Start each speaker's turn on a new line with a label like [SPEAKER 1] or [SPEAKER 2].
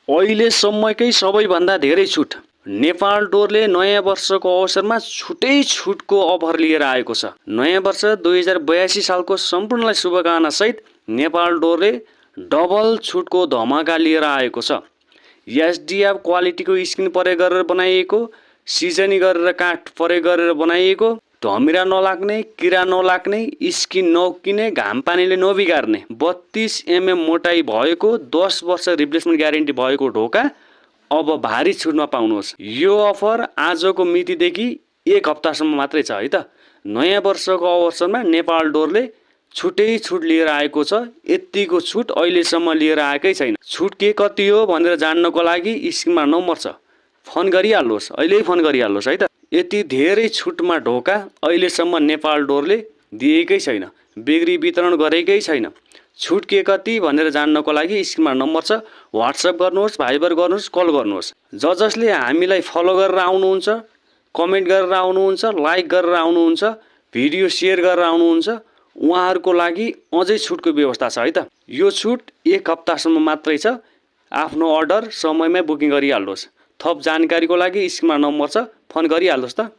[SPEAKER 1] अहिलेसम्मकै सबैभन्दा धेरै छुट नेपाल डोरले नयाँ वर्षको अवसरमा छुटको अफर लिएर आएको छ। नयाँ वर्ष 2082 सालको सम्पूर्णलाई शुभकामना सहित नेपाल डोरले डबल छुटको धमाका लिएर आएको छ। एसडिएफ क्वालिटीको स्क्रिन प्रयोग गरेर बनाइएको, सिजनी गरेर काठ प्रयोग गरेर बनाइएको, धमिरा नलाग्ने, किरा नलाग्ने, स्किन नउक्किने, घाम पानीले नबिगार्ने 32 mm मोटाई भएको 10 वर्ष रिप्लेसमेन्ट ग्यारेन्टी भएको ढोका अब भारी छुटमा पाउनुहोस्। यो अफर आजको मितिदेखि 1 हप्तासम्म मात्रै छ है त। नयाँ वर्षको अवसरमा नेपाल डोरले छुट लिएर आएको छ। यतिको छुट अहिलेसम्म लिएर आएकै छैन। छुट के कति हो भनेर जान्नको लागि स्क्रिनमा नम्बर छ, फोन गरिहाल्नुहोस्, अहिले फोन गरिहाल्नुहोस् है त। यति धेरै छुटमा ढोका अहिलेसम्म नेपाल डोरले दिएकै छैन, बिक्री वितरण गरेकै छैन। छुट के कति भनेर जान्नको लागि स्क्रिनमा नम्बर छ, व्हाट्सएप गर्नुहोस्, भाइबर गर्नुहोस्, कल गर्नुहोस्। जसले हामीलाई फलो गरेर आउनुहुन्छ, कमेन्ट गरेर आउनुहुन्छ, लाइक गरेर आउनुहुन्छ, भिडियो सेयर गरेर आउनुहुन्छ, उहाँहरूको लागि अझै छुटको व्यवस्था छ है त। यो छुट 1 हप्तासम्म मात्रै छ। आफ्नो अर्डर समयमै बुकिङ गरिहाल्नुहोस्। थप जानकारीको लागि स्क्रिनमा नम्बर छ, फोन गरिहाल्नुहोस् त।